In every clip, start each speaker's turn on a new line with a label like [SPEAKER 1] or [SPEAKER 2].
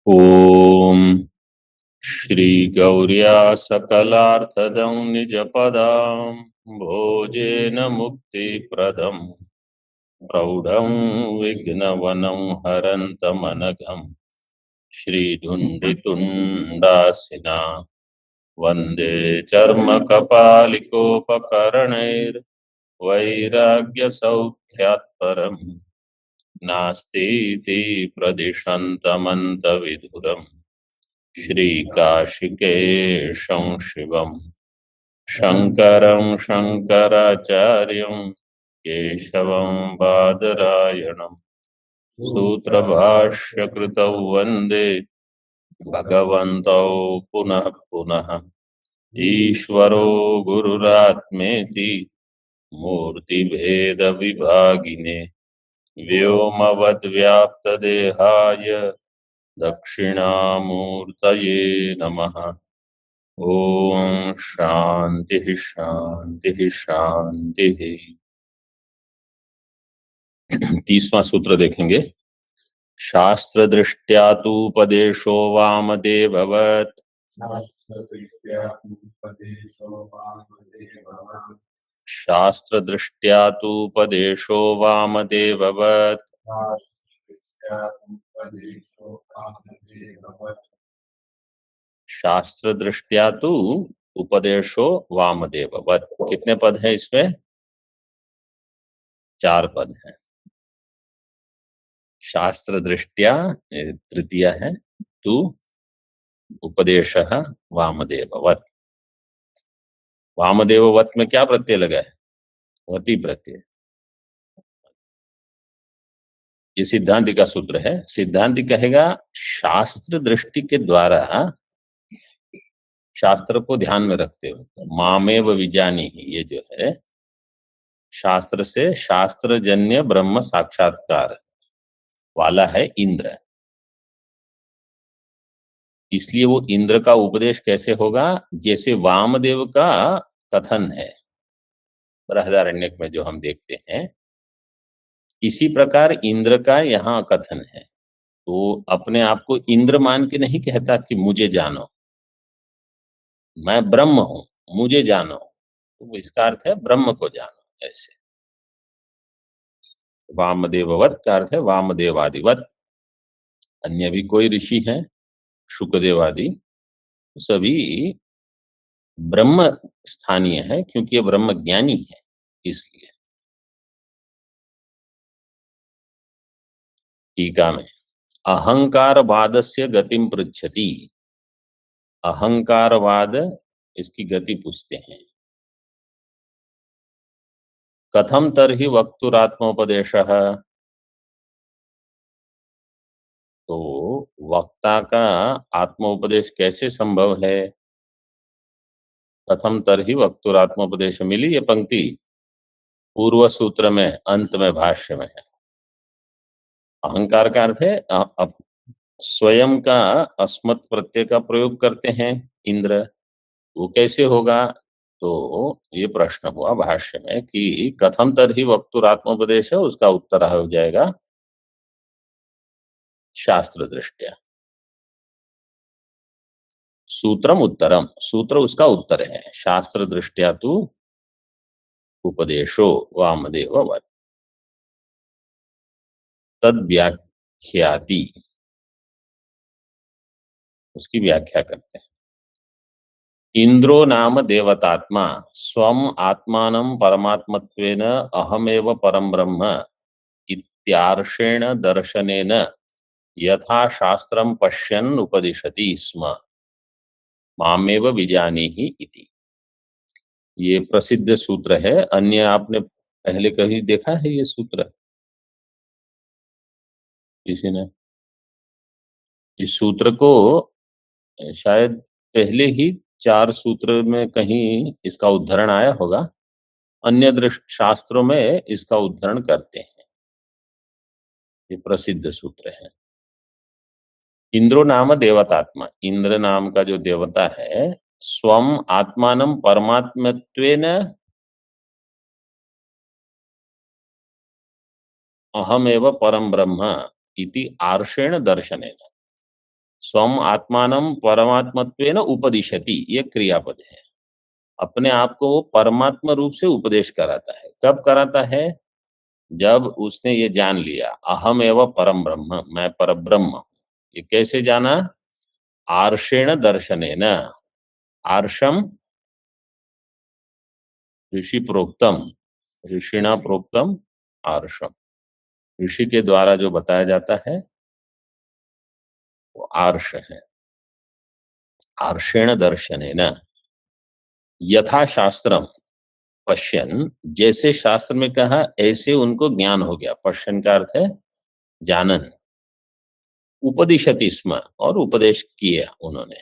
[SPEAKER 1] ओम श्री गौर्या सकलार्थदं निजपदां भोजेन मुक्तिप्रदं प्रौढं विघ्नवनं हरन्तमनघं श्रीधुण्डितुण्डासिना वन्दे चर्मकपालिकोपकरणैर्वैराग्यसौख्यात् नास्तीति प्रदिशन्तमन्तविधुरम् श्रीकाशिकेशं शिवं शङ्करं शङ्कराचार्यं केशवं बादरायणं सूत्रभाष्यकृतौ वन्दे भगवन्तौ पुनः पुनः ईश्वरो गुरुरात्मेति मूर्तिभेदविभागिने व्योमवद्व्याप्तदेहाय दक्षिणामूर्तये नमः। ओम शांति शांति शांति। 30वां सूत्र देखेंगे। शास्त्र दृष्ट्या तु उपदेशो वामदेववत् शास्त्र दृष्ट्या तु उपदेशो वामदेववत् शास्त्र दृष्ट्या तु उपदेशो वामदेववत्। कितने पद हैं इसमें? 4 पद हैं। शास्त्र दृष्ट्या तृतीय है, तु उपदेशः वामदेववत्। वामदेववत् में क्या प्रत्यय लगा है? वती प्रत्यय। ये सिद्धांति का सूत्र है। सिद्धांति कहेगा शास्त्र दृष्टि के द्वारा, शास्त्र को ध्यान में रखते हुए, मामेव विजानी, ये जो है शास्त्र से शास्त्रजन्य ब्रह्म साक्षात्कार वाला है इंद्र। इसलिए वो इंद्र का उपदेश कैसे होगा? जैसे वामदेव का कथन है बृहदारण्यक में जो हम देखते हैं, इसी प्रकार इंद्र का यहाँ कथन है। तो अपने आप को इंद्र मान के नहीं कहता कि मुझे जानो, मैं ब्रह्म हूं, मुझे जानो। तो इसका अर्थ है ब्रह्म को जानो। ऐसे वामदेववत का अर्थ है वामदेवादिवत। अन्य भी कोई ऋषि हैं, शुकदेव आदि, सभी ब्रह्म स्थानीय है, क्योंकि ये ब्रह्म ज्ञानी है। इसलिए टीका में अहंकारवादस्य गतिम पृच्छति। अहंकारवाद, इसकी गति पूछते हैं। कथम तर्हि वक्तुरात्मोपदेशः। तो वक्ता का आत्मोपदेश कैसे संभव है? कथम तर्हि वक्तुरात्मोपदेश। मिली ये पंक्ति पूर्व सूत्र में, अंत में, भाष्य में है। अहंकार का अर्थ है स्वयं का अस्मत् प्रत्यय का प्रयोग करते हैं इंद्र। वो कैसे होगा? तो ये प्रश्न हुआ भाष्य में कि कथम तर्हि वक्तुरात्मोपदेश है, उसका उत्तर हो जाएगा शास्त्र दृष्टया। सूत्रम उत्तरम, सूत्र उसका उत्तर है। शास्त्र दृष्टया तु उपदेशो वामदेववत् तद व्याख्याति, उसकी व्याख्या करते हैं। इंद्रो नाम देवतात्मा स्वम आत्मानं परमात्मत्वेन अहमेव परम ब्रह्म इत्यार्षेण दर्शनेन यथा शास्त्रम पश्यन् उपदिशति स्म मामेव विजानीहि इति। ये प्रसिद्ध सूत्र है। अन्य आपने पहले कभी देखा है ये सूत्र किसी ने? इस सूत्र को शायद पहले ही 4 सूत्र में कहीं इसका उद्धरण आया होगा। अन्य दृष्ट शास्त्रों में इसका उद्धरण करते हैं। ये प्रसिद्ध सूत्र है। इंद्रो नाम देवतात्मा, इंद्र नाम का जो देवता है, स्वम आत्मानं परमात्मत्वेन अहमेव परम ब्रह्म इति आर्षेण दर्शनेन, स्वम आत्मानम परमात्मत्वेन उपदिशति, ये क्रियापद है। अपने आप को वो परमात्मा रूप से उपदेश कराता है। कब कराता है? जब उसने ये जान लिया, अहम एवं परम ब्रह्म, मैं परब्रह्म हूं। ये कैसे जाना? आर्षेण दर्शनेन। आर्षम ऋषि प्रोक्तम, ऋषिणा प्रोक्तम आर्षम, ऋषि के द्वारा जो बताया जाता है वो आर्ष है। आर्षेण दर्शनेन यथा शास्त्रम पश्यन, जैसे शास्त्र में कहा ऐसे उनको ज्ञान हो गया। पश्यन का अर्थ है जानन। उपदिशति स्म, और उपदेश किया उन्होंने।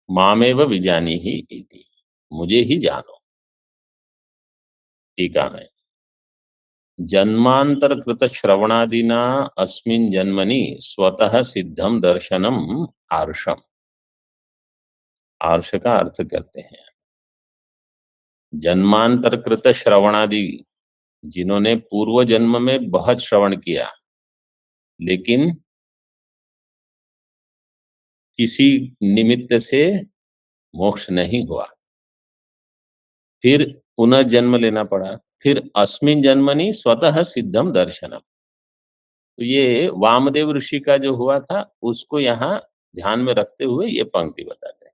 [SPEAKER 1] मामेव विजानी ही इति, मुझे ही जानो। टीका में, जन्मांतर कृत श्रवणादिना अस्मिन् जन्मनि स्वतः सिद्धम दर्शनम आर्षम। आर्ष का अर्थ करते हैं जन्मांतर कृत श्रवणादि, जिन्होंने पूर्व जन्म में बहुत श्रवण किया लेकिन किसी निमित्त से मोक्ष नहीं हुआ, फिर पुनः जन्म लेना पड़ा, फिर अस्मिन जन्मनि स्वतः सिद्धम दर्शनम। तो ये वामदेव ऋषि का जो हुआ था उसको यहाँ ध्यान में रखते हुए ये पंक्ति बताते हैं।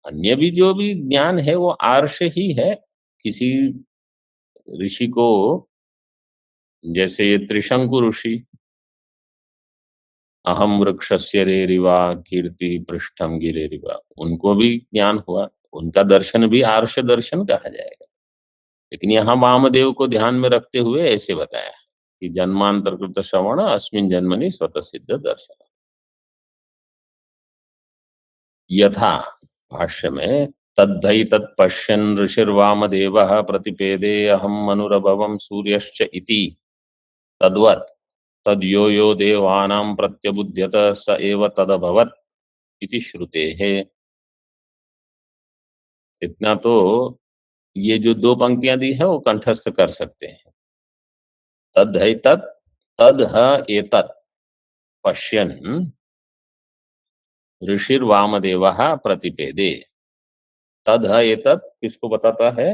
[SPEAKER 1] अन्य भी जो भी ज्ञान है वो आर्ष ही है। किसी ऋषि को, जैसे ये त्रिशंकु ऋषि, अहम वृक्षस्य रेरिवा कीर्ति पृष्ठम गिरेरिवा, उनको भी ज्ञान हुआ, उनका दर्शन भी आर्ष दर्शन कहा जाएगा। लेकिन यहाँ वामदेव को ध्यान में रखते हुए ऐसे बताया कि जन्मांतर्कृत श्रवण अस्मिन जन्मनि स्वतः सिद्ध दर्शन। यथा, भाष्य में, तद्धि तत्पश्यन् ऋषिर्वामदेवः प्रतिपेदे अहम मनुरभवम सूर्यश्च इति तद्वत् तद यो यो देवानां प्रत्यबुध्यत स एव तदभवत् इति श्रुतेः। इतना तो ये जो दो पंक्तियां दी है वो कंठस्थ कर सकते हैं। तद है तत्, तद है एतत् पश्यन् ऋषिर्वामदेवः प्रतिपेदे। तद है एतत् किसको बताता है?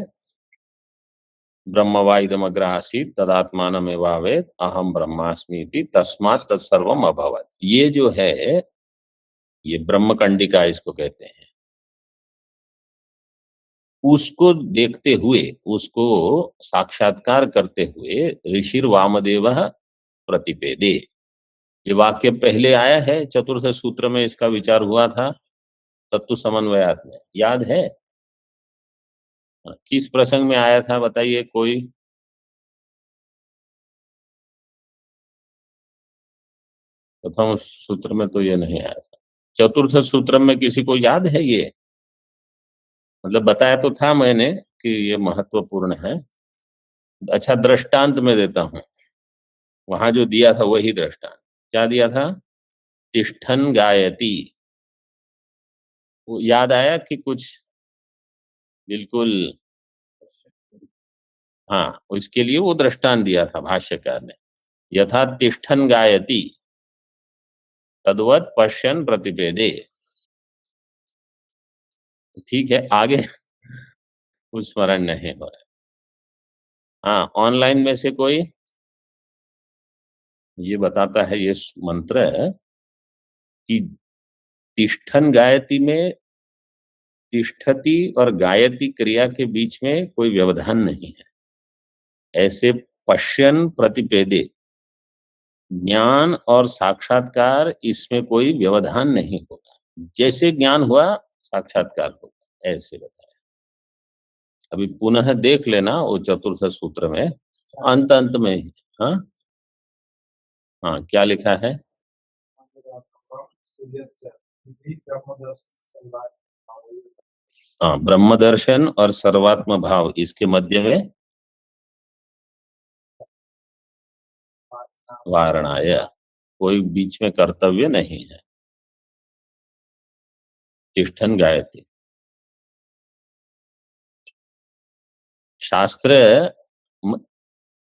[SPEAKER 1] ब्रह्म वा इदमग्र आसीत् तदात्मानमेवावेत् अहम ब्रह्मास्मि इति तस्मात् तत्सर्वम अभवत्। ये जो है ये ब्रह्म कंडिका इसको कहते हैं। उसको देखते हुए, उसको साक्षात्कार करते हुए ऋषिर वामदेव प्रतिपेदे, ये वाक्य पहले आया है चतुर्थ सूत्र में, इसका विचार हुआ था तत्व समन्वयात में, याद है? किस प्रसंग में आया था बताइए कोई? प्रथम सूत्र में तो ये नहीं आया था। चतुर्थ सूत्र में किसी को याद है ये? मतलब बताया तो था मैंने कि ये महत्वपूर्ण है। अच्छा, दृष्टांत में देता हूं। वहां जो दिया था वही दृष्टांत। क्या दिया था? तिष्ठन गायती। वो याद आया कि कुछ? बिल्कुल। हाँ, उसके लिए वो दृष्टांत दिया था भाष्यकार ने। यथा तिष्ठन गायती तद्वत् पश्यन प्रतिपेदे। ठीक है, आगे कुछ स्मरण नहीं हो रहा। हाँ, ऑनलाइन में से कोई ये बताता है ये मंत्र कि तिष्ठन गायती में तिष्ठती और गायती क्रिया के बीच में कोई व्यवधान नहीं है। ऐसे पश्यन प्रतिपेदे, ज्ञान और साक्षात्कार, इसमें कोई व्यवधान नहीं होगा। जैसे ज्ञान हुआ साक्षात्कार होगा, ऐसे बताया। अभी पुनः देख लेना वो चतुर्थ सूत्र में, अंत अंत में। हाँ हाँ, क्या लिखा है? हाँ, ब्रह्म दर्शन और सर्वात्म भाव, इसके मध्य में वारणाय, कोई बीच में कर्तव्य नहीं है। तिष्ठन गायत्री शास्त्र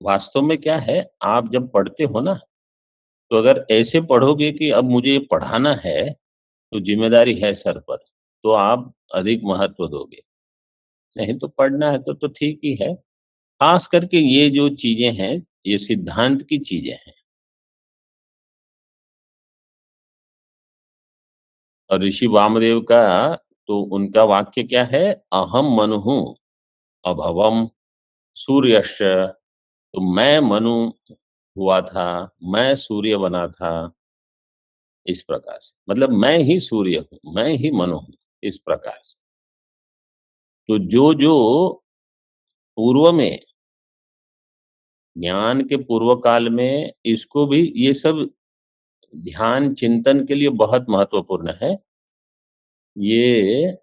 [SPEAKER 1] वास्तव में क्या है, आप जब पढ़ते हो ना तो अगर ऐसे पढ़ोगे कि अब मुझे ये पढ़ाना है, तो जिम्मेदारी है सर पर, तो आप अधिक महत्व दोगे। नहीं तो पढ़ना है तो ठीक ही है। खास करके ये जो चीजें हैं, ये सिद्धांत की चीजें हैं। और ऋषि वामदेव का तो उनका वाक्य क्या है? अहम मनु अभवम सूर्यश्च। तो मैं मनु हुआ था, मैं सूर्य बना था, इस प्रकार से। मतलब मैं ही सूर्य हूँ, मैं ही मनु हूँ, इस प्रकार से। तो जो पूर्व में, ज्ञान के पूर्व काल में, इसको भी ये सब ध्यान चिंतन के लिए बहुत महत्वपूर्ण है। ये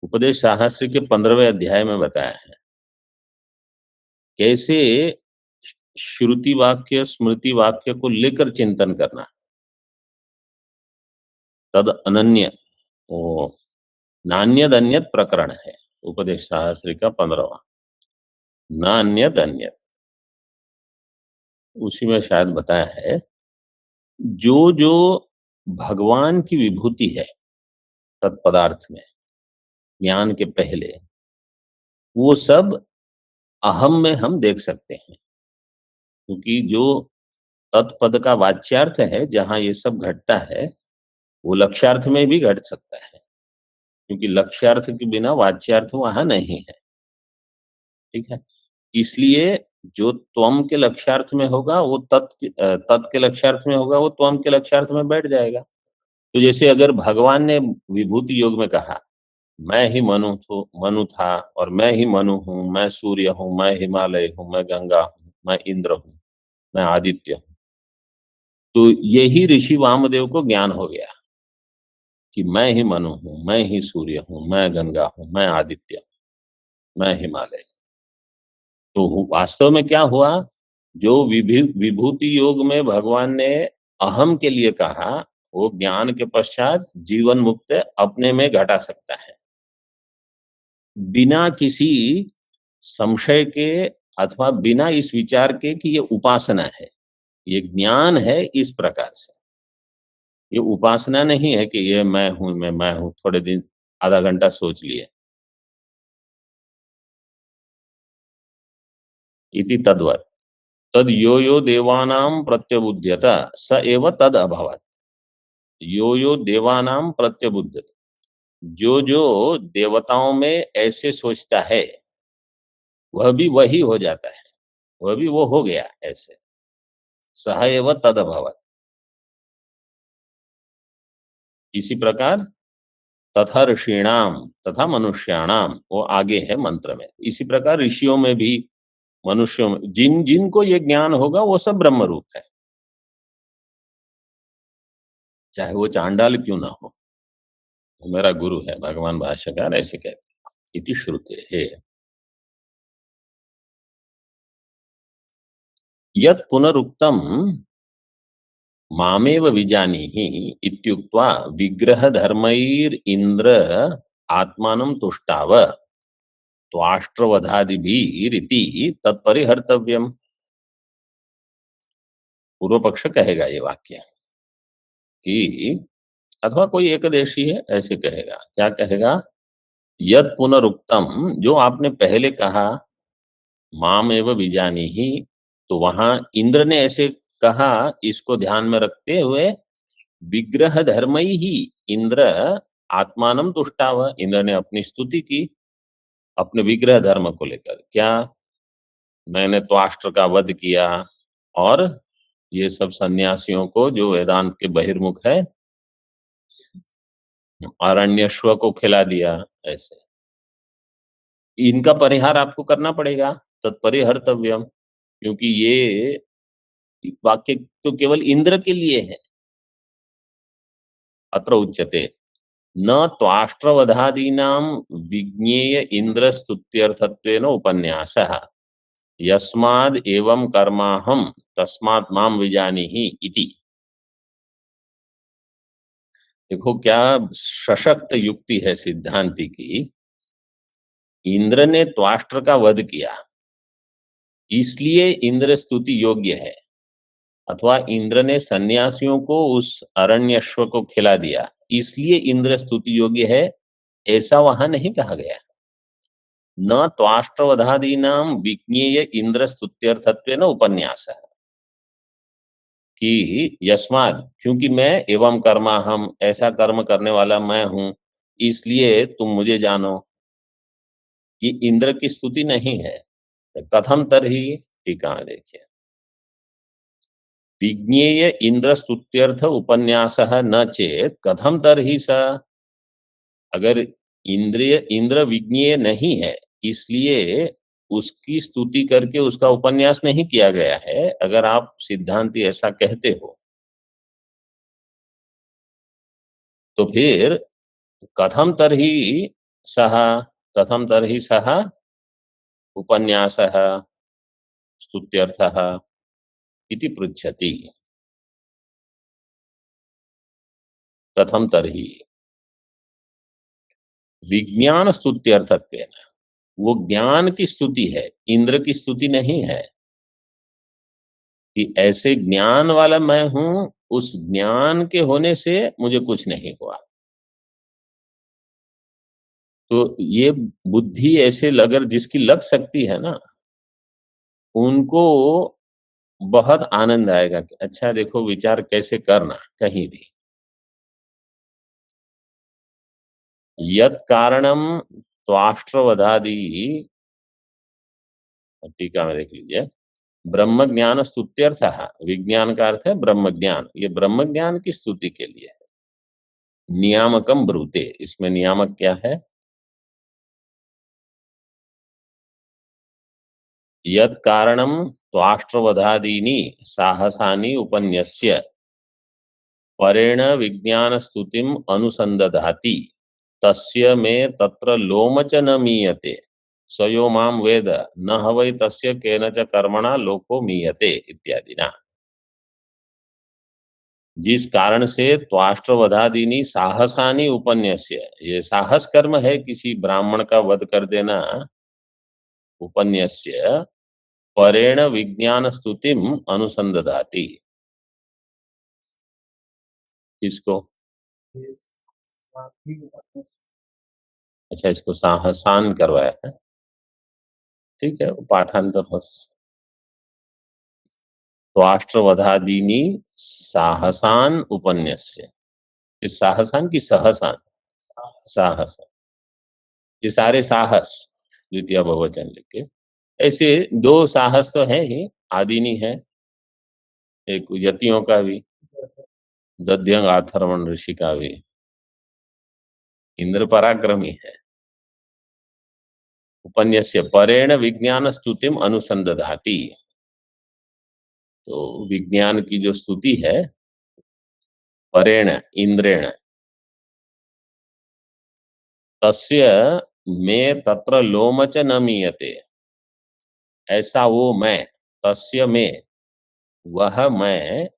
[SPEAKER 1] उपदेश शास्त्र के 15वें अध्याय में बताया है कैसे श्रुति वाक्य स्मृति वाक्य को लेकर चिंतन करना। तद अनन्य, वो नान्यद अन्यत प्रकरण है, उपदेश शास्त्र का 15वां, नान्यद अन्यत। उसी में शायद बताया है जो जो भगवान की विभूति है तत्पदार्थ में, ज्ञान के पहले, वो सब अहम में हम देख सकते हैं। क्योंकि जो तत्पद का वाच्यार्थ है, जहां ये सब घटता है, वो लक्ष्यार्थ में भी घट सकता है। क्योंकि लक्ष्यार्थ के बिना वाच्यार्थ वहां नहीं है। ठीक है। इसलिए जो त्वम के लक्ष्यार्थ में होगा वो तत् के लक्ष्यार्थ में होगा, वो त्वम के लक्ष्यार्थ में बैठ जाएगा। तो जैसे अगर भगवान ने विभूति योग में कहा मैं ही मनु था, और मैं ही मनु हूँ, मैं सूर्य हूँ, मैं हिमालय हूँ, मैं गंगा हूँ, मैं इंद्र हूँ, मैं आदित्य हूँ, तो यही ऋषि वामदेव को ज्ञान हो गया कि मैं ही मनु हूँ, मैं ही सूर्य हूँ, मैं गंगा हूँ, मैं आदित्य हूँ, मैं हिमालय। तो वास्तव में क्या हुआ? जो विभूति योग में भगवान ने अहम के लिए कहा, वो ज्ञान के पश्चात जीवन मुक्त अपने में घटा सकता है, बिना किसी संशय के, अथवा बिना इस विचार के कि ये उपासना है, ये ज्ञान है। इस प्रकार से ये उपासना नहीं है कि ये मैं हूं, थोड़े दिन आधा घंटा सोच लिए। इति तद्वत् तद यो यो देवानां प्रत्यबुध्यत स एव तद अभवत्। यो यो देवानां प्रत्यबुध्यत, जो जो देवताओं में ऐसे सोचता है, वह भी वही हो जाता है, वह भी वो हो गया ऐसे। सह एव तद अभवत्। इसी प्रकार तथा ऋषीणाम तथा मनुष्याणाम, वो आगे है मंत्र में। इसी प्रकार ऋषियों में भी, मनुष्यों में, जिन जिनको ये ज्ञान होगा वो सब ब्रह्म रूप है, चाहे वो चांडाल क्यों ना हो। वो मेरा गुरु है, भगवान भाष्यकार ऐसे कहते हैं। इति श्रुते है यत् पुनरुक्तम मामेव विजानीहि इत्युक्त्वा विग्रह धर्मैर इंद्र आत्मानं तुष्टाव त्वाष्ट्रवधादिभिरिति तत्परिहर्तव्यम। पूर्व पक्ष कहेगा ये वाक्य कि, अथवा कोई एकदेशी है ऐसे कहेगा, क्या कहेगा? यद पुनरुक्तम, जो आपने पहले कहा, माम एव बीजानी ही, तो वहां इंद्र ने ऐसे कहा, इसको ध्यान में रखते हुए विग्रह धर्म ही इंद्र आत्मानम तुष्टाव, इंद्र ने अपनी स्तुति की अपने विग्रह धर्म को लेकर। क्या? मैंने त्वाष्ट्र का वध किया, और ये सब सन्यासियों को जो वेदांत के बहिर्मुख है, आरण्यश्व को खिला दिया। ऐसे इनका परिहार आपको करना पड़ेगा, तत्परिहर्तव्यम। क्योंकि ये वाक्य तो केवल इंद्र के लिए है। अत्र उच्यते न त्वाष्ट्रवधादीनां विज्ञेय इंद्र स्तुत्यर्थत्वेन उपन्यासः यस्माद् एवं कर्माहम तस्मात् माम विजानीहि इति। देखो क्या सशक्त युक्ति है सिद्धांति की। इंद्र ने त्वाष्ट्र का वध किया, इसलिए इंद्र स्तुति योग्य है। अथवा इंद्र ने सन्यासियों को उस अरण्यश्व को खिला दिया, इसलिए इंद्र स्तुति योग्य है, ऐसा वहां नहीं कहा गया। न त्वाष्ट्रवधादीनां विज्ञेय इंद्र स्तुत्यर्थत्वेन उपन्यासः कि यस्मात्, क्योंकि मैं एवं कर्मा हम, ऐसा कर्म करने वाला मैं हूं, इसलिए तुम मुझे जानो। ये इंद्र की स्तुति नहीं है। तो कथम तरही, टीका में देखिए, विज्ञेय इंद्र स्तुत्यर्थ उपन्यासः न चेत कथम तरही स, अगर इंद्र विज्ञेय नहीं है, इसलिए उसकी स्तुति करके उसका उपन्यास नहीं किया गया है, अगर आप सिद्धांति ऐसा कहते हो, तो फिर कथम तर्हि सः कथम तर्हि सः उपन्यासः स्तुत्यर्थः इति पृच्छति। कथम तर्हि विज्ञान स्तुत्यर्थत्वेन, वो ज्ञान की स्तुति है, इंद्र की स्तुति नहीं है कि ऐसे ज्ञान वाला मैं हूं, उस ज्ञान के होने से मुझे कुछ नहीं हुआ। तो ये बुद्धि ऐसे अगर जिसकी लग सकती है ना, उनको बहुत आनंद आएगा कि अच्छा देखो विचार कैसे करना कहीं भी। यत् कारणम त्वाष्ट्रवधादि, टीका में देख लीजिए, ब्रह्म ज्ञान स्तुत्यर्थ, विज्ञान का अर्थ है ब्रह्म ज्ञान, ये ब्रह्म ज्ञान की स्तुति के लिए है। नियामकम ब्रूते, इसमें नियामक क्या है? यत् कारणम त्वाष्ट्रवधादीनि साहसानि उपन्यस्य परेण विज्ञान स्तुतिम अनुसंदधाति तस्य मे तत्र लोम च न मीयते स यो माम वेद न हवै तस्य केन च कर्मणा लोको मीयते इत्यादि ना। जिस कारण से त्वाष्ट्रवधादीनि साहसानि उपन्यस्य, ये साहस कर्म है किसी ब्राह्मण का वध कर देना, उपन्यस्य परेण विज्ञान स्तुतिम अनुसंदधाति, इसको, अच्छा इसको साहसान करवाया है, ठीक है, पाठांतर हो। त्वाष्ट्रवधादीनि साहसान उपन्यस्य, इस साहसान की सहसान, साहस, ये सारे साहस द्वितीय बहुवचन लिखे, ऐसे दो साहस तो है ही, आदिनी है, एक यतियों का भी, दध्यंग अथर्वण ऋषि का भी, इंद्र पराक्रमी है। उपन्यस्य परेण विज्ञान स्तुतिम अनुसंदधाति, तो विज्ञान की जो स्तुति है, परेण इंद्रेण, तस्य में तत्र लोम च न मीयते, ऐसा वो मैं, तस्य में, वह मैं,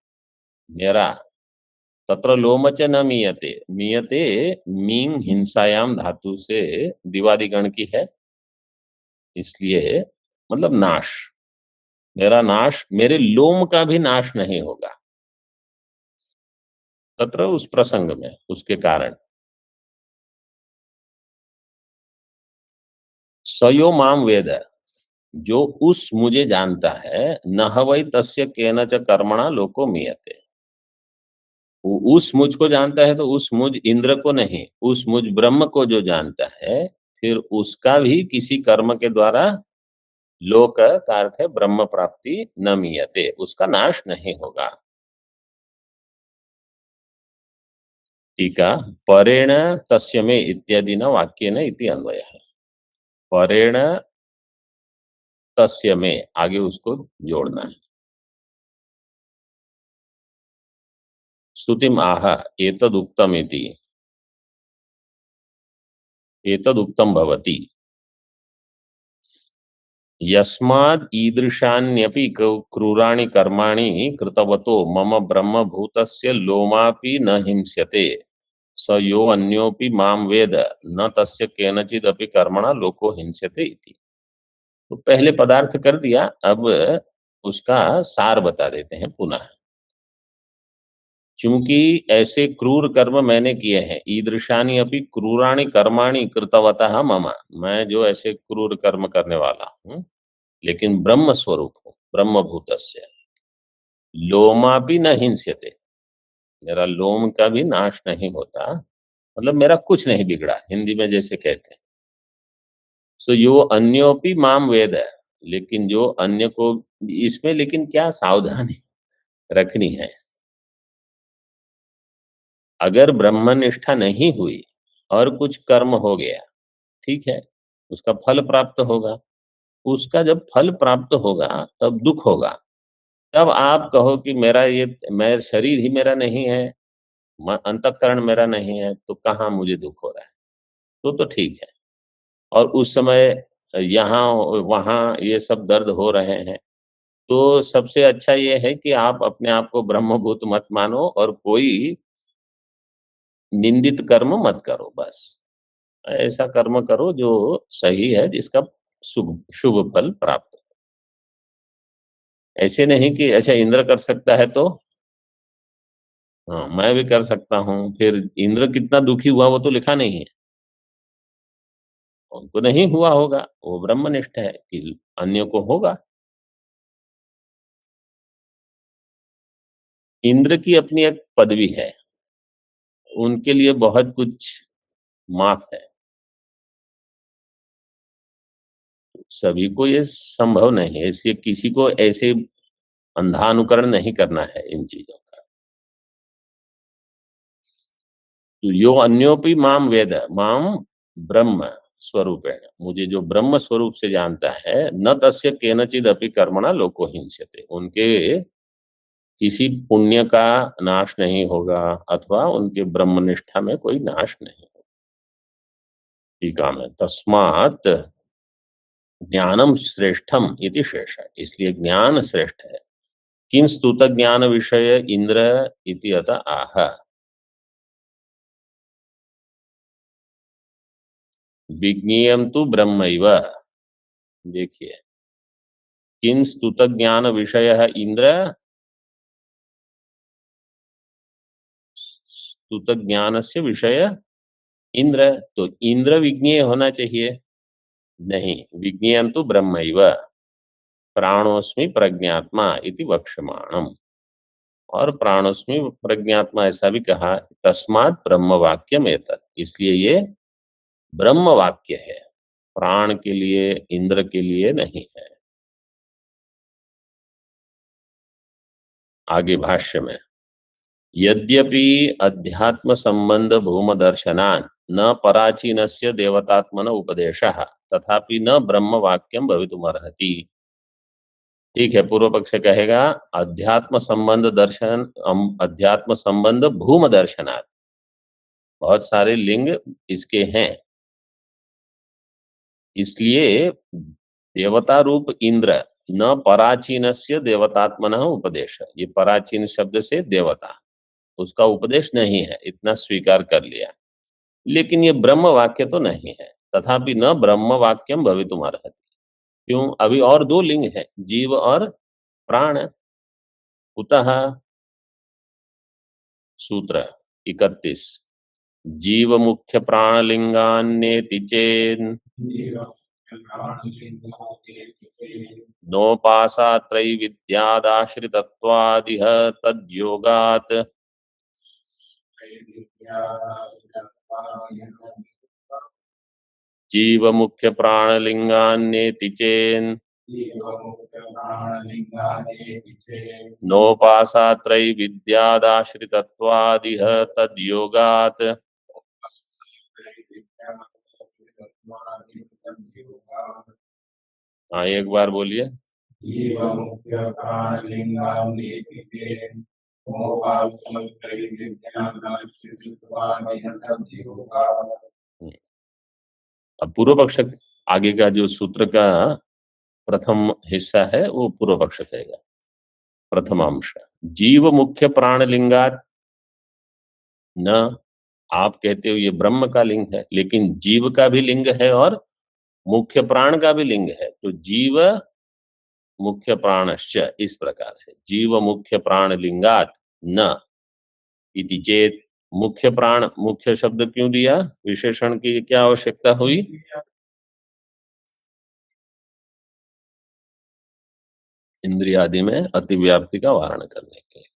[SPEAKER 1] मेरा, तत्र लोम च न मीयते, मीयते मींग हिंसायाम धातु से दिवादिगण की है, इसलिए मतलब नाश, मेरा नाश, मेरे लोम का भी नाश नहीं होगा, तत्र उस प्रसंग में, उसके कारण। सयो माम वेद, जो उस मुझे जानता है, न वै तस्य केन च कर्मणा लोको मीयते, वो उस मुझ को जानता है, तो उस मुझ इंद्र को नहीं, उस मुझ ब्रह्म को जो जानता है, फिर उसका भी किसी कर्म के द्वारा लोक का अर्थ है ब्रह्म प्राप्ति न मीयते, उसका नाश नहीं होगा। टीका, परेण तस्य में इत्यादि न वाक्य न इति अन्वय है, परेण तस्य में आगे उसको जोड़ना है। स्तुतिम आह एतदुक्तम इति, एतदुक्तम भवति, यस्माद् ईदृशान्यपि क्रूराणि कर्माणि कृतवतो मम ब्रह्मभूतस्य लोमापि न हिंस्यते स यो अन्योपि माम वेद न तस्य केनचिदपि कर्मणा लोको हिंस्यते इति। तो पहले पदार्थ कर दिया, अब उसका सार बता देते हैं पुनः। चूंकि ऐसे क्रूर कर्म मैंने किए हैं, ईदृशानि अपि क्रूराणि कर्माणि कृतवतः मम, मैं जो ऐसे क्रूर कर्म करने वाला हूँ, लेकिन ब्रह्म स्वरूप हूँ, ब्रह्मभूतस्य लोमापि न हिंस्यते, मेरा लोम का भी नाश नहीं होता, मतलब मेरा कुछ नहीं बिगड़ा, हिंदी में जैसे कहते हैं। सो यो अन्योपि माम वेद है, लेकिन जो अन्य को, इसमें लेकिन क्या सावधानी रखनी है, अगर ब्रह्मनिष्ठा नहीं हुई और कुछ कर्म हो गया, ठीक है, उसका फल प्राप्त होगा, उसका जब फल प्राप्त होगा तब दुख होगा, तब आप कहो कि मेरा ये, मैं शरीर ही मेरा नहीं है, अंतःकरण मेरा नहीं है, तो कहाँ मुझे दुख हो रहा है, तो ठीक है। और उस समय यहाँ वहाँ ये सब दर्द हो रहे हैं, तो सबसे अच्छा ये है कि आप अपने आप को ब्रह्मभूत मत मानो और कोई निंदित कर्म मत करो, बस ऐसा कर्म करो जो सही है, जिसका शुभ शुभ फल प्राप्त हो। ऐसे नहीं कि अच्छा इंद्र कर सकता है तो हाँ मैं भी कर सकता हूँ, फिर इंद्र कितना दुखी हुआ वो तो लिखा नहीं है, उनको नहीं हुआ होगा, वो ब्रह्मनिष्ठ है कि अन्य को होगा। इंद्र की अपनी एक पदवी है, उनके लिए बहुत कुछ माफ है, सभी को ये संभव नहीं है, इसलिए किसी को ऐसे अंधानुकरण नहीं करना है इन चीजों का। तो यो अन्योपि माम वेद, माम ब्रह्म स्वरूपेण, मुझे जो ब्रह्म स्वरूप से जानता है, न तस्य केनचिद अपि कर्मणा लोको हिंस्यते, उनके किसी पुण्य का नाश नहीं होगा, अथवा उनके ब्रह्मनिष्ठा में कोई नाश नहीं होगा। टीका में तस्मात् ज्ञानम श्रेष्ठम इति शेष, इसलिए ज्ञान श्रेष्ठ है। किं स्तुत ज्ञान विषय इंद्र इति अत आह, विज्ञेयम तु ब्रह्मैव, देखिए, किं स्तुत ज्ञान विषय है इंद्र, स्तुत ज्ञान से विषय इंद्र, तो इंद्र विज्ञेय होना चाहिए, नहीं, विज्ञेयम तु ब्रह्मैव, प्राणोस्मि प्रज्ञात्मा इति वक्ष्यमाणम, और प्राणोस्मि प्रज्ञात्मा ऐसा भी कहा, तस्मात् ब्रह्म वाक्यम एतत्, इसलिए ये ब्रह्म वाक्य है, प्राण के लिए, इंद्र के लिए नहीं है। आगे भाष्य में, यद्यपि अध्यात्म संबंध भूम दर्शनान् न पराचीनस्य देवतात्मन उपदेशः तथापि न ब्रह्म वाक्यम भवितुमर्हति। ठीक है, पूर्व पक्ष कहेगा अध्यात्म संबंध दर्शन, अध्यात्म संबंध भूम दर्शनात्, बहुत सारे लिंग इसके हैं, इसलिए देवता रूप इंद्र न पराचीनस्य देवतात्मनः उपदेश, ये पराचीन शब्द से देवता, उसका उपदेश नहीं है, इतना स्वीकार कर लिया, लेकिन ये ब्रह्म वाक्य तो नहीं है, तथापि न ब्रह्म वाक्यम भवितुमर्हति, क्यों, अभी और दो लिंग है, जीव और प्राण, कुतः, सूत्र 31, जीव मुख्य प्राणलिंगान्येति चेन् नोपासात्रैविद्यादाश्रितत्वादिह तद्योगात् जीव मुख्य प्राणलिंगान्येति चेन् नोपासात्रैविद्यादाश्रितत्वादिह तद्योगात्। हाँ एक बार बोलिए। अब पूर्व पक्ष आगे का जो सूत्र का प्रथम हिस्सा है वो पूर्व पक्ष कहेगा, प्रथम अंश, जीव मुख्य प्राण लिंगात न, आप कहते हो ये ब्रह्म का लिंग है, लेकिन जीव का भी लिंग है और मुख्य प्राण का भी लिंग है, तो जीव मुख्य प्राणश्च, इस प्रकार से जीव मुख्य प्राण लिंगात न इति चेत। मुख्य प्राण, मुख्य शब्द क्यों दिया, विशेषण की क्या आवश्यकता हुई? इंद्रिय आदि में अतिव्याप्ति का वारण करने के लिए।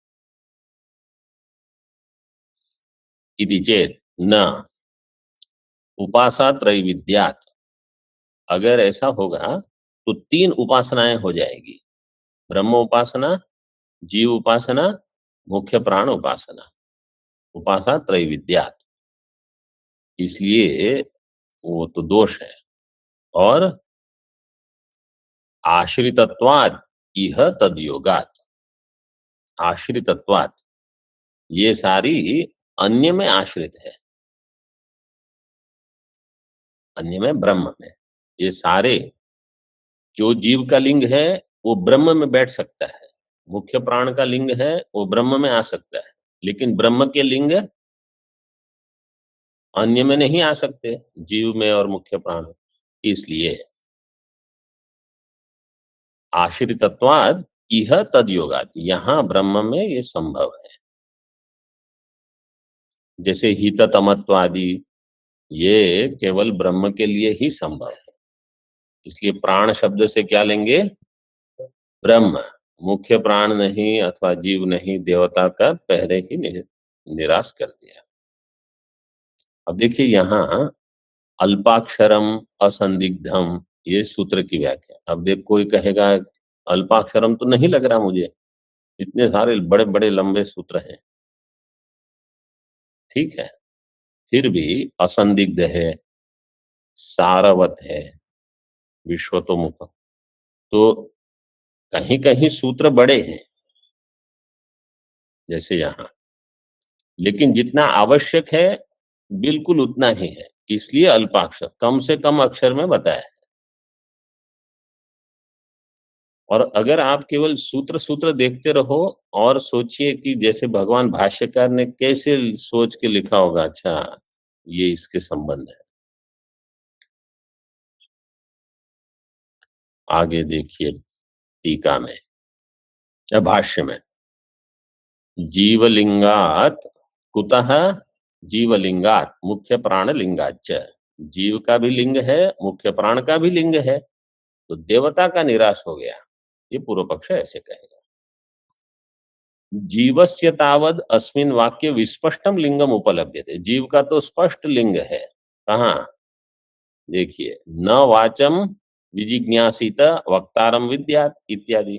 [SPEAKER 1] इति चेत न उपासा त्रैविद्यात, अगर ऐसा होगा तो तीन उपासनाएं हो जाएगी, ब्रह्म उपासना, जीव उपासना, मुख्य प्राण उपासना, उपासा त्रैविद्यात, इसलिए वो तो दोष है। और आश्रितत्वाद इह तदयोगात, आश्रितत्वाद, ये सारी अन्य में आश्रित है, अन्य में ब्रह्म में। ये सारे, जो जीव का लिंग है वो ब्रह्म में बैठ सकता है, मुख्य प्राण का लिंग है वो ब्रह्म में आ सकता है, लेकिन ब्रह्म के लिंग अन्य में नहीं आ सकते, जीव में और मुख्य प्राण में। इसलिए आश्रितत्वाद इह तदयोगात, यहां ब्रह्म में ये संभव है। जैसे हिततमत्वादि, ये केवल ब्रह्म के लिए ही संभव है, इसलिए प्राण शब्द से क्या लेंगे, ब्रह्म। मुख्य प्राण नहीं अथवा जीव नहीं, देवता का पहले ही निराश कर दिया। अब देखिए यहां अल्पाक्षरम असंदिग्धम, ये सूत्र की व्याख्या। अब देख, कोई कहेगा अल्पाक्षरम तो नहीं लग रहा मुझे, इतने सारे बड़े बड़े लंबे सूत्र हैं, ठीक है, फिर भी असंदिग्ध है, सारवत है, विश्वतोमुख, तो कहीं कहीं सूत्र बड़े हैं जैसे यहां, लेकिन जितना आवश्यक है बिल्कुल उतना ही है, इसलिए अल्पाक्षर, कम से कम अक्षर में बताया है। और अगर आप केवल सूत्र सूत्र देखते रहो और सोचिए कि जैसे भगवान भाष्यकार ने कैसे सोच के लिखा होगा, अच्छा ये इसके संबंध है, आगे देखिए टीका में या भाष्य में, जीवलिंगात कुतः, जीवलिंगात मुख्य प्राण लिंगाच, जीव का भी लिंग है, मुख्य प्राण का भी लिंग है, तो देवता का निराश हो गया, ये पूर्व पक्ष ऐसे कहेगा। जीवस्य तावद अस्मिन वाक्य विस्पष्टम लिंगम उपलब्ध्यते, जीव का तो स्पष्ट लिंग है, कहाँ, देखिए न वाचम विजिज्ञासित वक्तारम विद्यात इत्यादि,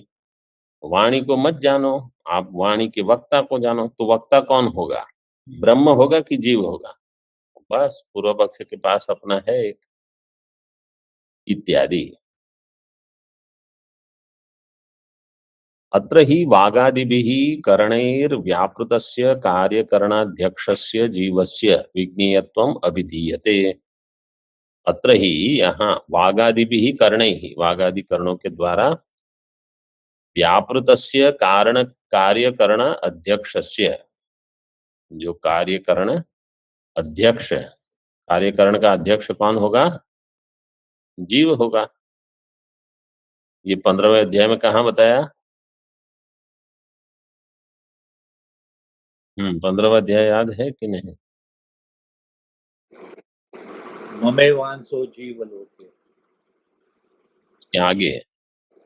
[SPEAKER 1] वाणी को मत जानो, आप वाणी के वक्ता को जानो, तो वक्ता कौन होगा, ब्रह्म होगा कि जीव होगा, बस पूर्व पक्ष के पास अपना है एक, इत्यादि। अत्र हि वागादिभिः करणैर्व्यापृतस्य कार्यकरणाध्यक्षस्य जीवस्य विज्ञेयत्वम् अभिधीयते। अत्र ही, यहाँ वागादिभिः करणैः, वागादि करणों के द्वारा, व्यापृतस्य कारण कार्यकरण अध्यक्षस्य, जो कार्यकरण अध्यक्ष, कार्यकरण का अध्यक्ष कौन होगा, जीव होगा। ये 15वें अध्याय में कहाँ बताया, 15वां अध्याय याद है कि नहीं?
[SPEAKER 2] ममेवांसो जीवलोके,
[SPEAKER 1] आगे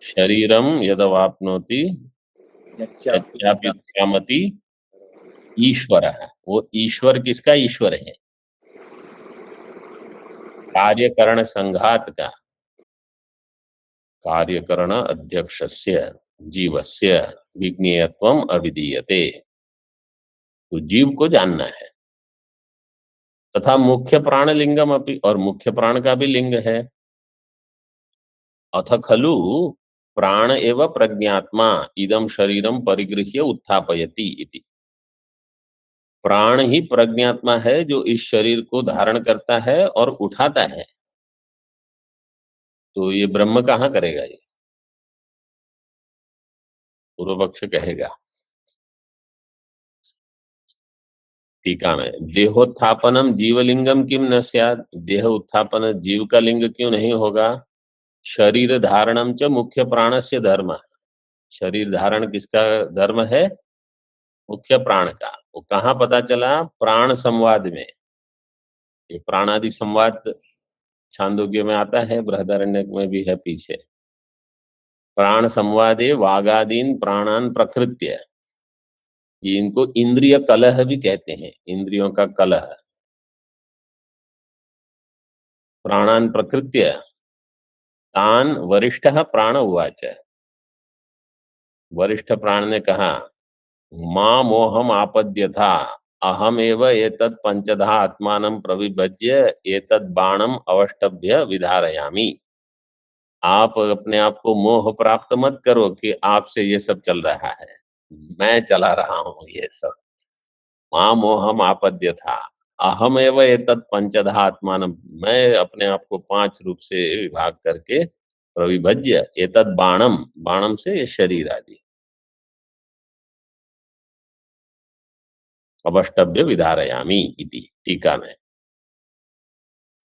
[SPEAKER 1] शरीरम यदवाप्नोति यच्चापि कामति ईश्वर है, वो ईश्वर किसका ईश्वर है, कार्यकरण संघात का, कार्यकरण अध्यक्षस्य जीवस्य विज्ञेयत्वम अविधीयते, तो जीव को जानना है। तथा मुख्य प्राण लिंगम अपि, और मुख्य प्राण का भी लिंग है। अथ खलु प्राण एव प्रज्ञात्मा इदम शरीरम परिगृह्य उत्थापयति इति, प्राण ही प्रज्ञात्मा है जो इस शरीर को धारण करता है और उठाता है, तो ये ब्रह्म कहाँ करेगा, ये पूर्व पक्ष कहेगा। टीका में देहोत्थापनम जीवलिंगम किम न स्यात्, देह उत्थापन जीव का लिंग क्यों नहीं होगा, शरीर धारणम च मुख्य प्राणस्य धर्म। शरीर धारण किसका धर्म है? मुख्य प्राण का। वो कहाँ पता चला? प्राण संवाद में। ये प्राणादि संवाद छांदोग्य में आता है, बृहदारण्यक में भी है पीछे। प्राण संवादे वागादीन प्राणान प्रकृत्य, ये इनको इंद्रिय कलह भी कहते हैं, इंद्रियों का कलह। प्राणान प्रकृत्य तान वरिष्ठः प्राण उवाच। वरिष्ठ प्राण ने कहा, मां मोहम आपद्यथा अहमेव एतत् पंचधा आत्मानं प्रविभज्य एतत् बाणम अवष्टभ्य विधारयामि। आप अपने आप को मोह प्राप्त मत करो कि आपसे ये सब चल रहा है, मैं चला रहा हूं ये सब। मां मोहम आपद्यथा अहमेव एतत् पंचधा आत्मानं, मैं अपने आप को 5 रूप से विभाग करके प्रविभज्य एतत् बाणम, बाणम से ये शरीर आदि, अवष्टभ्य विधारयामि इति टीका में।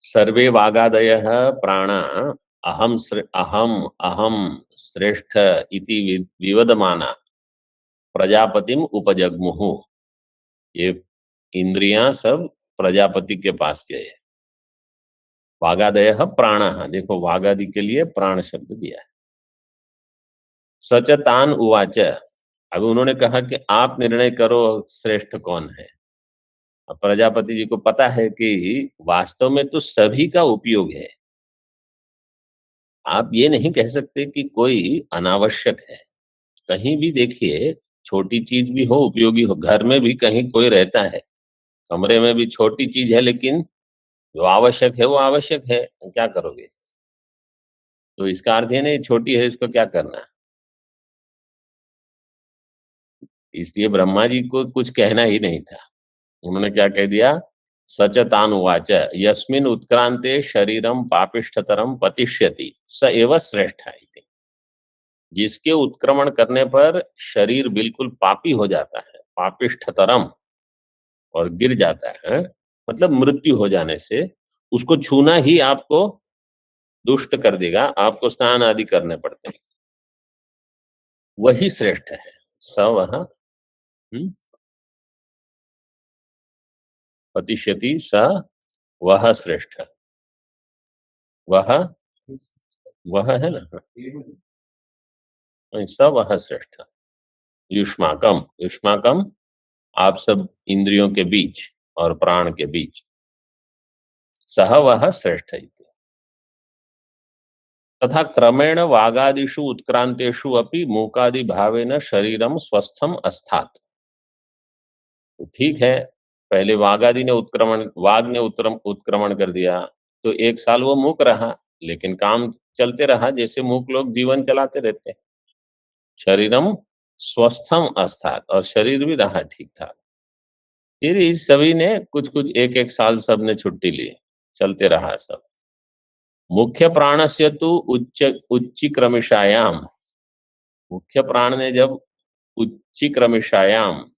[SPEAKER 1] सर्वे वागादयः प्राणा अहम अहम श्रेष्ठ इति विवदमाना प्रजापतिम उपजग्मुः। ये इंद्रियां सब प्रजापति के पास गए। वागादयः प्राणः, देखो वागादि के लिए प्राण शब्द दिया है। सच तान उवाच, अब उन्होंने कहा कि आप निर्णय करो श्रेष्ठ कौन है। अब प्रजापति जी को पता है कि वास्तव में तो सभी का उपयोग है। आप ये नहीं कह सकते कि कोई अनावश्यक है। कहीं भी देखिए, छोटी चीज भी हो उपयोगी हो। घर में भी कहीं कोई रहता है, कमरे में भी छोटी चीज है, लेकिन जो आवश्यक है वो आवश्यक है, क्या करोगे? तो इसका अर्थ ये नहीं छोटी है इसको क्या करना है। इसलिए ब्रह्मा जी को कुछ कहना ही नहीं था। उन्होंने क्या कह दिया? सचतानुवाच यस्मिन् उत्क्रांते शरीरम पापिष्ठतरम पतिष्यति स एव श्रेष्ठ। जिसके उत्क्रमण करने पर शरीर बिल्कुल पापी हो जाता है, पापिष्ठतरम, और गिर जाता है, मतलब मृत्यु हो जाने से उसको छूना ही आपको दुष्ट कर देगा, आपको स्नान आदि करने पड़ते हैं, वही श्रेष्ठ है। स वह पतिष्यति स वह श्रेष्ठ, वह वह है ना, स वह श्रेष्ठ। युष्माकम, युष्माकम आप सब इंद्रियों के बीच और प्राण के बीच, सह वह श्रेष्ठ इति। तथा क्रमेण वागादिषु उत्क्रांतेषु अपि मूकादि भावेन शरीरम स्वस्थम अस्थात। तो ठीक है, पहले वागादि ने उत्क्रमण, वाग ने उत्क्रमण कर दिया, तो 1 साल वो मूक रहा, लेकिन काम चलते रहा, जैसे मूक लोग जीवन चलाते रहते हैं। शरीरम स्वस्थम अस्थात, और शरीर भी रहा ठीक ठाक। फिर इस सभी ने कुछ कुछ 1-1 साल सब ने छुट्टी ली, चलते रहा सब। मुख्य प्राणस्य तु उच्चीक्रमिषायाम, मुख्य प्राण ने जब उच्चीक्रमिषायाम,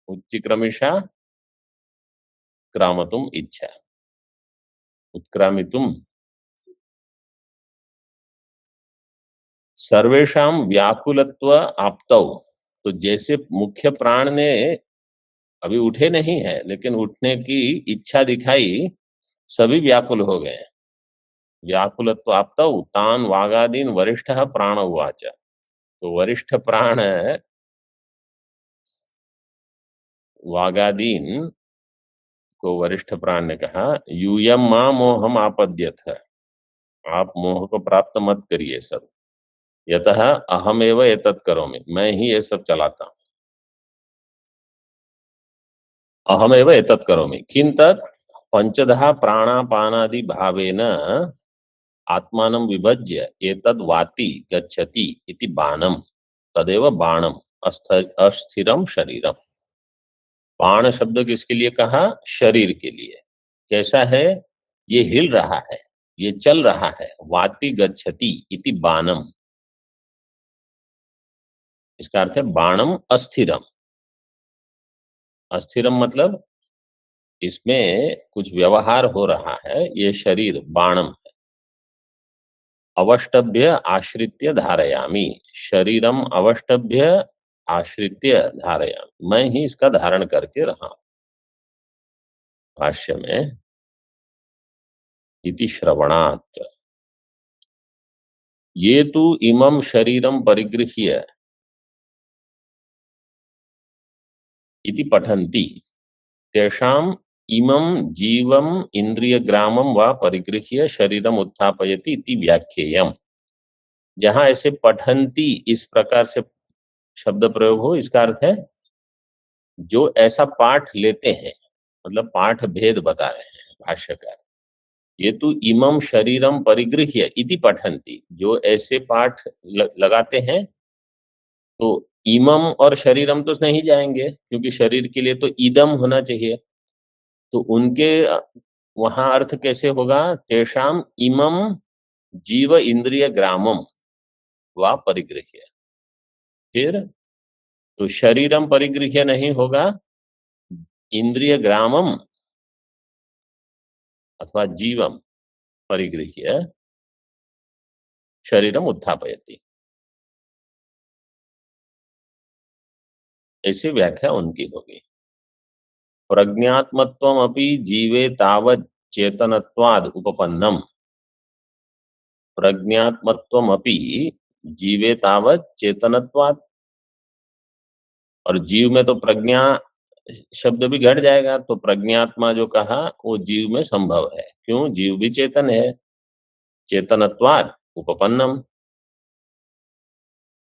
[SPEAKER 1] उच्चीक्रमिषा क्रामतुम इच्छा, उत्क्रामितुम, सर्वेषाम व्याकुलत्व आप्तौ। तो जैसे मुख्य प्राण ने अभी उठे नहीं है, लेकिन उठने की इच्छा दिखाई, सभी व्याकुल हो गए। व्याकुलत्व आप्तौ तान वागादीन वरिष्ठ प्राण उवाच। तो वरिष्ठ प्राण वागादीन को वरिष्ठ प्राण ने कहा, यूयम मां मोहम आपद्यथ, आप मोह को प्राप्त मत करिए सब। यतः अहमेव एतत् करोमि, मैं ही ये सब चलाता हूं। अहमेव एतत् करोमि किं तत् पंचधा प्राणापानादि भावेन आत्मानं विभज्य एतद् वाति गच्छति इति बाणम, तदेव बाणम अस्थिरम शरीरम। बाण शब्द किसके लिए कहा? शरीर के लिए। कैसा है? ये हिल रहा है, ये चल रहा है। वाति गच्छति इति बाणम, इसका अर्थ है बाणम अस्थिरम। अस्थिरम मतलब इसमें कुछ व्यवहार हो रहा है, ये शरीर बाणम है। अवष्टभ्य आश्रित्य धारयामि, शरीरम अवष्टभ्य आश्रित्य धारयामि, मैं ही इसका धारण करके रहा हूं। भाष्य में इति श्रवणात्, ये तु इमं शरीरम परिगृह्य इति पठन्ति, तेषाम इमं जीवम इंद्रियग्रामम व परिगृह्य शरीरम उत्थापयति इति व्याख्येयम्। जहां ऐसे पठन्ति इस प्रकार से शब्द प्रयोग हो, इसका अर्थ है जो ऐसा पाठ लेते हैं, मतलब पाठ भेद बता रहे हैं भाष्यकार। ये तो इमम शरीरम परिगृह्य इति पठन्ति, जो ऐसे पाठ लगाते हैं, तो इमम और शरीरम तो नहीं जाएंगे, क्योंकि शरीर के लिए तो इदम होना चाहिए। तो उनके वहां अर्थ कैसे होगा? तेषाम इमम जीव इंद्रिय ग्रामम वा परिगृह्य। फिर तो शरीरम परिगृह्य नहीं होगा, इंद्रिय ग्रामम अथवा जीवम परिगृह्य शरीरम उत्थापयति, ऐसी व्याख्या उनकी होगी। प्रज्ञात्मत्वमपि जीवे तावत् चेतनत्वाद उपपन्नम, प्रज्ञात्मत्वमपि जीवे तावत् चेतनत्वाद, और जीव में तो प्रज्ञा शब्द भी घट जाएगा, तो प्रज्ञात्मा जो कहा वो जीव में संभव है। क्यों? जीव भी चेतन है। चेतनत्वाद उपपन्नम,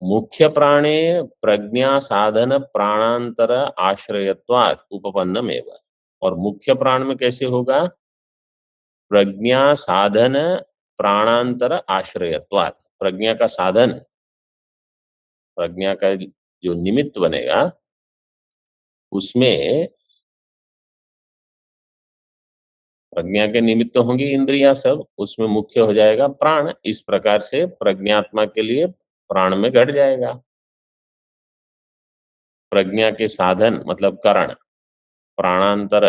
[SPEAKER 1] मुख्य प्राणे प्रज्ञा साधन प्राणांतर आश्रयत्वात् उपपन्नम एवं। और मुख्य प्राण में कैसे होगा? प्रज्ञा साधन प्राणांतर आश्रयत्वात्, प्रज्ञा का साधन, प्रज्ञा का जो निमित्त बनेगा, उसमें प्रज्ञा के निमित्त होंगी इंद्रियां सब, उसमें मुख्य हो जाएगा प्राण। इस प्रकार से प्रज्ञात्मा के लिए प्राण में घट जाएगा। प्रज्ञा के साधन मतलब करण, प्राणांतर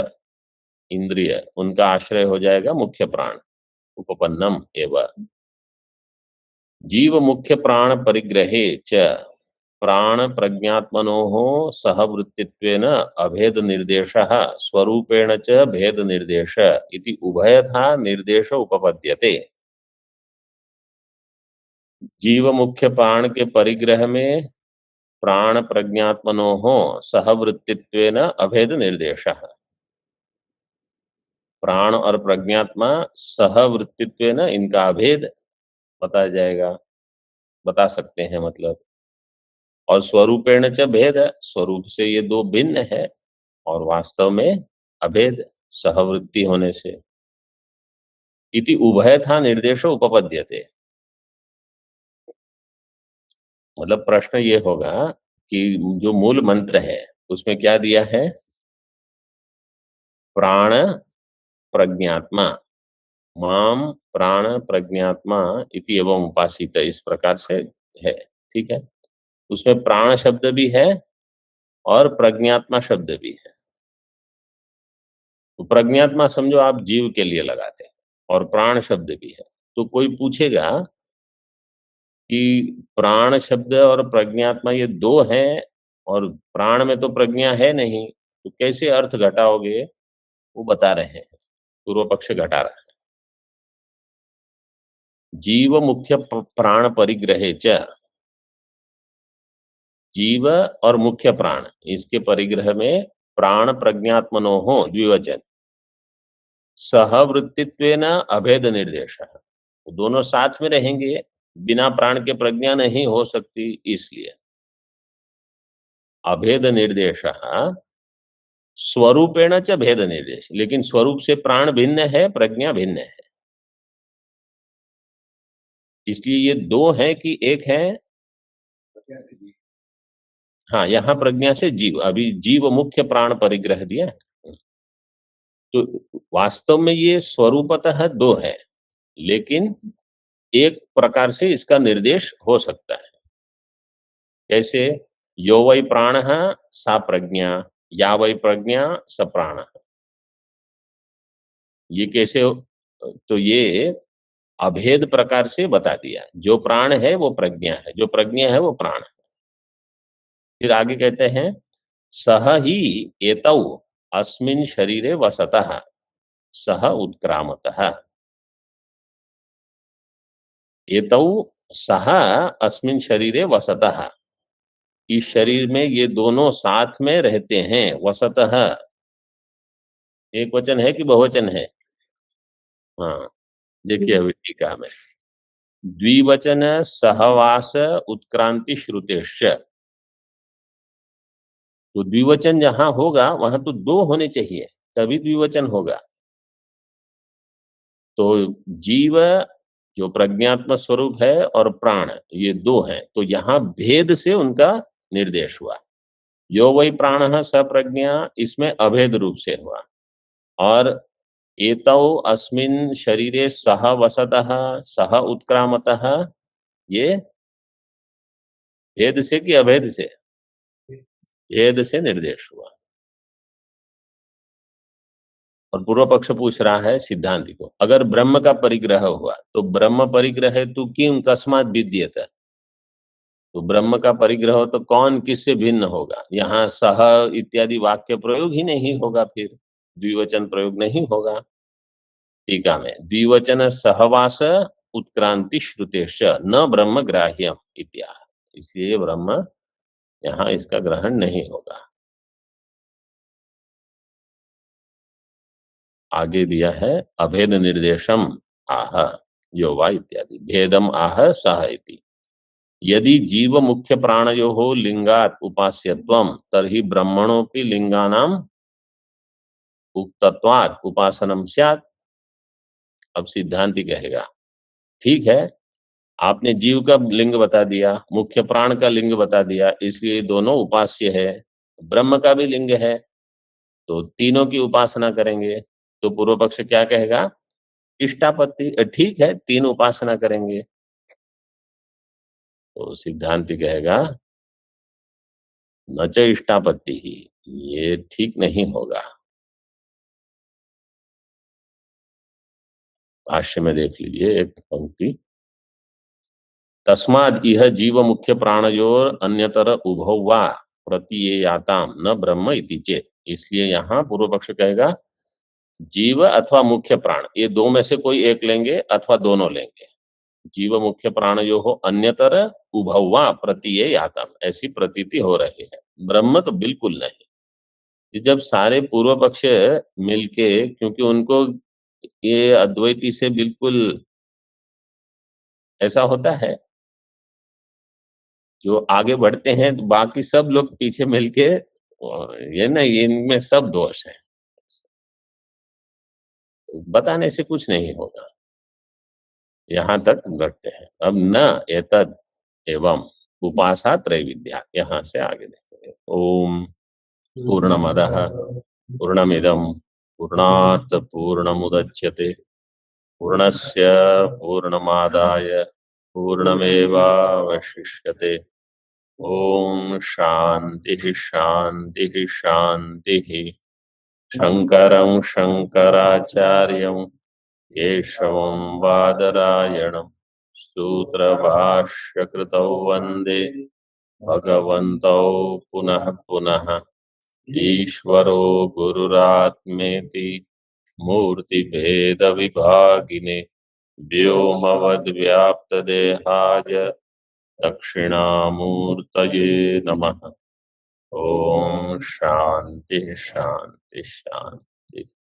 [SPEAKER 1] इंद्रिय, उनका आश्रय हो जाएगा मुख्य प्राण, उपपन्नम एवं। जीव मुख्य प्राण परिग्रहे च प्राण प्रज्ञात्मनोः सहवृत्तित्वेन अभेद निर्देशः स्वरूपेण च भेद निर्देश इति उभयथा निर्देश उपपद्यते। जीव मुख्य प्राण के परिग्रह में प्राण प्रज्ञात्मनोः सहवृत्तित्वेन अभेद निर्देशः, प्राण और प्रज्ञात्मा सहवृत्तित्वेन इनका अभेद बताया जाएगा, बता सकते हैं मतलब। और स्वरूपेण च भेद, स्वरूप से ये दो भिन्न है, और वास्तव में अभेद सहवृत्ति होने से। इति उभयथा निर्देशो उपपद्यते, मतलब प्रश्न ये होगा कि जो मूल मंत्र है उसमें क्या दिया है? प्राण प्रज्ञात्मा, माम प्राण प्रज्ञात्मा इति एवं उपासित, इस प्रकार से है। ठीक है, उसमें प्राण शब्द भी है और प्रज्ञात्मा शब्द भी है। तो प्रज्ञात्मा समझो आप जीव के लिए लगाते हैं, और प्राण शब्द भी है। तो कोई पूछेगा कि प्राण शब्द और प्रज्ञात्मा ये दो हैं, और प्राण में तो प्रज्ञा है नहीं, तो कैसे अर्थ घटाओगे? वो बता रहे हैं, पूर्व पक्ष घटा रहा है। जीव मुख्य प्राण परिग्रहे च, जीव और मुख्य प्राण इसके परिग्रह में प्राण प्रज्ञात्मनो हो द्विवचन, सहवृत्तित्वेन अभेद निर्देश, दोनों साथ में रहेंगे, बिना प्राण के प्रज्ञा नहीं हो सकती, इसलिए अभेद निर्देश स्वरूपेण च भेद निर्देश, लेकिन स्वरूप से प्राण भिन्न है, प्रज्ञा भिन्न है, इसलिए ये दो हैं कि एक है। हाँ, यहाँ प्रज्ञा से जीव, अभी जीव मुख्य प्राण परिग्रह दिया है। तो वास्तव में ये स्वरूपतः दो है, लेकिन एक प्रकार से इसका निर्देश हो सकता है। कैसे? यो वै प्राणः सा प्रज्ञा, या वै प्रज्ञा स प्राणः। ये कैसे? तो ये अभेद प्रकार से बता दिया। जो प्राण है वो प्रज्ञा है, जो प्रज्ञा है वो प्राण है। फिर आगे कहते हैं सह ही एतौ अस्मिन् शरीरे वसतः सह उत्क्रामतः। एतौ सह अस्मिन् शरीरे वसतः, इस शरीर में ये दोनों साथ में रहते हैं। वसतः एक वचन है कि बहुवचन है? हाँ, देखिए अभी टीका में द्विवचन सहवास उत्क्रांति श्रुतेश्च। तो द्विवचन जहां होगा वहां तो दो होने चाहिए, तभी द्विवचन होगा। तो जीव जो प्रज्ञात्मक स्वरूप है और प्राण ये दो हैं, तो यहाँ भेद से उनका निर्देश हुआ। यो वही प्राण स प्रज्ञा, इसमें अभेद रूप से हुआ। और एतौ अस्मिन् शरीरे सह वसतः सह उत्क्रामतः, ये भेद से कि अभेद से? भेद से निर्देश हुआ। और पूर्व पक्ष पूछ रहा है सिद्धांति को, अगर ब्रह्म का परिग्रह हुआ तो ब्रह्म परिग्रह तू किम कस्मात् विद्येत, तो ब्रह्म का परिग्रह हो तो कौन किससे भिन्न होगा? यहाँ सह इत्यादि वाक्य प्रयोग ही नहीं होगा, फिर द्विवचन प्रयोग नहीं होगा। टीका में द्विवचन सहवास उत्क्रांति श्रुतेश्च न ब्रह्म ग्राह्यम इत्याह, इसलिए ब्रह्म यहाँ इसका ग्रहण नहीं होगा। आगे दिया है अभेद निर्देशम आह यो वा इत्यादि, भेदम आह सह इति। यदि जीव मुख्य प्राणयो लिंगात उपास्यत्वम तर्हि ब्रह्मणोपि लिंगानाम उक्तत्वात् उपासनम स्यात्। अब सिद्धांति कहेगा ठीक है, आपने जीव का लिंग बता दिया, मुख्य प्राण का लिंग बता दिया, इसलिए दोनों उपास्य है। ब्रह्म का भी लिंग है, तो तीनों की उपासना करेंगे। तो पूर्व पक्ष क्या कहेगा? इष्टापत्ति, ठीक है, तीन उपासना करेंगे। तो सिद्धांति कहेगा न च इष्टापत्ति ही, ये ठीक नहीं होगा। भाष्य में देख लीजिए एक पंक्ति, तस्माद् इह जीव मुख्य प्राणयोर अन्यतर उभौ वा प्रतीयेयाताम न ब्रह्म इति चेत्। इसलिए यहाँ पूर्व पक्ष कहेगा जीव अथवा मुख्य प्राण, ये दो में से कोई एक लेंगे अथवा दोनों लेंगे। जीव मुख्य प्राणयो हो अन्यतर उभौ वा प्रतीयेयाताम, ऐसी प्रतीति हो रही है। ब्रह्म तो बिल्कुल नहीं। जब सारे पूर्व पक्ष मिलके, क्योंकि उनको ये अद्वैती से बिल्कुल ऐसा होता है, जो आगे बढ़ते हैं तो बाकी सब लोग पीछे मिलके ये ना, इनमें सब दोष है, बताने से कुछ नहीं होगा। यहाँ तक रखते हैं। अब न एतद एवं उपासा त्रैविद्या, यहाँ से आगे देखेंगे। ओम पूर्णमदः पूर्णमिदं पूर्णात् पूर्णमुदच्यते पूर्णस्य पूर्णमादाय पूर्णमेवावशिष्यते। ओम शांति शांति शांति। शंकरं शंकराचार्यं केशवं बादरायणं सूत्रभाष्यकृतौ वन्दे भगवन्तौ पुनः पुनः। ईश्वरो गुरुरात्मेति मूर्तिभेदविभागिने व्योमवद्व्याप्तदेहाय दक्षिणामूर्तये नमः। ओम शांति शांति शांति।